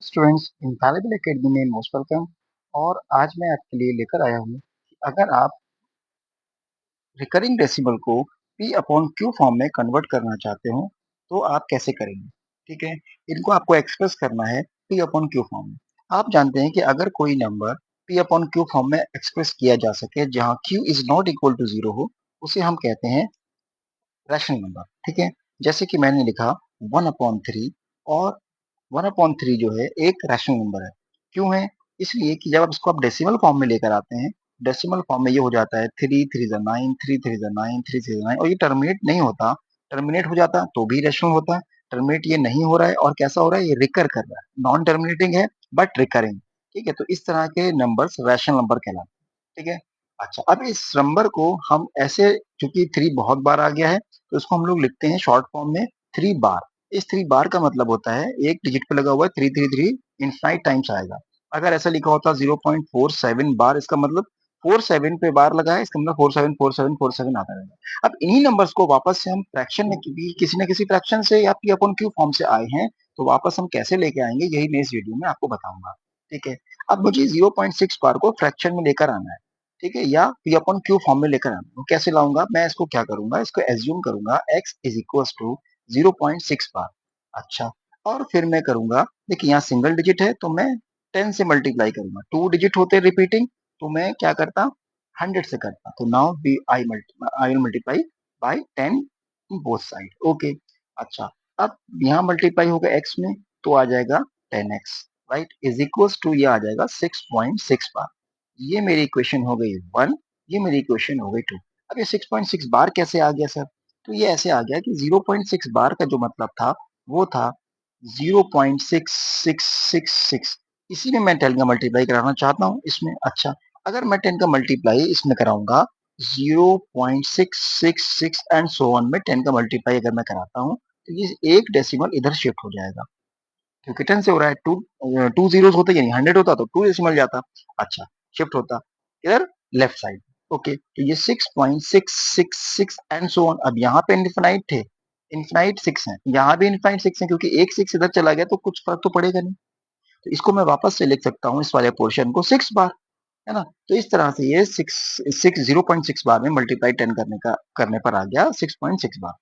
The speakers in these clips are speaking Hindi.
स्टूडेंट्स, इनफैलिबल एकेडमी में मोस्ट वेलकम। और आज मैं आपके लिए लेकर आया हूँ कि अगर आप रिकरिंग डेसिमल को पी अपॉन क्यू फॉर्म में कन्वर्ट करना चाहते हो तो आप कैसे करेंगे। ठीक है, इनको आपको एक्सप्रेस करना है पी अपॉन क्यू फॉर्म में। आप जानते हैं कि अगर कोई number p upon q form में एक्सप्रेस किया जा सके जहाँ q is not equal to zero हो, उसे हम कहते हैं रैशनल नंबर। ठीक है, जैसे कि मैंने लिखा 1/3, और 1/3 जो है एक रैशनल नंबर है। क्यों है? इसलिए कि जब आप इसको आप डेसिमल फॉर्म में लेकर आते हैं, डेसिमल फॉर्म में ये हो जाता है 3 3 जा 9, 3 3 जा 9, 3 3 जा 9, और ये टर्मिनेट नहीं होता। टर्मिनेट हो जाता तो भी रैशनल होता। टर्मिनेट ये नहीं हो रहा है, और कैसा हो रहा है, ये रिकर कर रहा है। नॉन टर्मिनेटिंग है बट रिकरिंग। ठीक है, तो इस तरह के नंबर्स रैशनल नंबर कहलाते हैं। ठीक है, अच्छा, अब इस नंबर को हम ऐसे, चूंकि 3 बहुत बार आ गया है तो इसको हम लोग लिखते हैं शॉर्ट फॉर्म में 3 बार। इस 3 बार का मतलब होता है एक डिजिट पे लगा हुआ है 333 इनफाइनाइट टाइम्स आएगा। अगर ऐसा लिखा होता 0.47 बार, इसका मतलब 47 पे बार लगा है, इसका मतलब 47 47 47 आता रहेगा। अब इन्हीं नंबर्स को वापस से हम फ्रैक्शन में किसी न किसी फ्रैक्शन से या पी अपॉन क्यू फॉर्म से आए हैं, तो वापस हम कैसे लेके आएंगे यही मैं इस वीडियो में आपको बताऊंगा। ठीक है, अब मुझे 0.6 बार को फ्रैक्शन में लेकर आना है। ठीक है, या पी अपॉन क्यू फॉर्म में लेकर आना है। तो कैसे लाऊंगा मैं इसको, क्या करूंगा, इसको एज्यूम करूंगा x इज इक्वल टू 0.6 बार। अच्छा, और फिर मैं करूंगा, देखिए यहाँ सिंगल डिजिट है तो मैं 10 से मल्टीप्लाई करूंगा। 2 डिजिट होते रिपीटिंग तो मैं क्या करता, 100 से करता। तो now b I will multiply by 10 both side. Okay, अच्छा, अब यहाँ मल्टीप्लाई होगा x में तो आ जाएगा 10x, right, is equal to ये आ जाएगा 6.6 बार। ये मेरी इक्वेशन हो गई 1, ये मेरी इक्वेशन हो गई 2। अब ये 6.6 बार कैसे आ गया सर? तो ये ऐसे आ गया कि 0.6 बार का जो मतलब था वो था 0.6666। इसी में मैं 10 का मल्टीप्लाई कराना चाहता हूँ इसमें। अच्छा, अगर मैं 10 का मल्टीप्लाई इसमें कराऊंगा 0.666 एंड सो ऑन में 10 का मल्टीप्लाई अगर मैं कराता हूँ तो ये एक डेसिमल इधर शिफ्ट हो जाएगा, क्योंकि 10 से हो रहा है। टू जीरोस होते यानी 100 होता तो 2 डेसिमल जाता। अच्छा, शिफ्ट होता इधर लेफ्ट साइड। ओके, तो ये 6.666 एंड सो ऑन। अब यहाँ पे इनफिनाइट थे, इनफिनाइट 6 है, यहाँ भी इनफिनाइट 6 है, क्योंकि एक 6 इधर चला गया तो कुछ फर्क तो पड़ेगा नहीं। तो इसको मैं वापस से लिख सकता हूँ इस वाले पोर्शन को 6 बार, है ना। तो इस तरह से ये 0.6 बार में मल्टीप्लाई 10 करने पर आ गया 6.6 बार।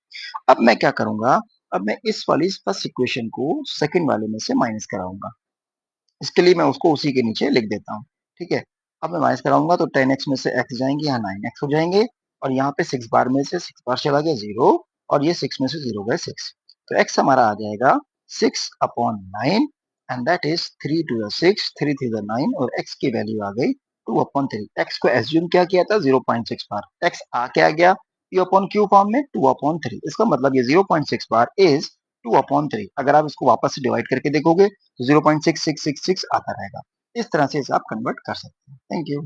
अब मैं क्या करूंगा, अब मैं इस वाली फर्स्ट इक्वेशन को सेकंड वाले में से माइनस कराऊंगा। इसके लिए मैं उसको उसी के नीचे लिख देता हूँ। ठीक है, अब मैं माइनस कराऊंगा तो 10x में से x जाएंगे, यहाँ 9x हो जाएंगे, और यहाँ पे 6 बार में से 6 बार चला गया 0, और ये 6 में से 0 गए 6। तो x हमारा आ जाएगा 6/9, एंड दैट इज 3 2 6, 3 3 9, और x की वैल्यू आ गई 2/3। x को एज्यूम क्या किया था 0.6 बार, x आ क्या गया p अपॉन q फॉर्म में 2/3। इसका मतलब ये 0.6 बार इज 2/3। अगर आप इसको वापस से डिवाइड करके देखोगे 0.6666 आता रहेगा। इस तरह से इसे आप कन्वर्ट कर सकते हैं। Thank you.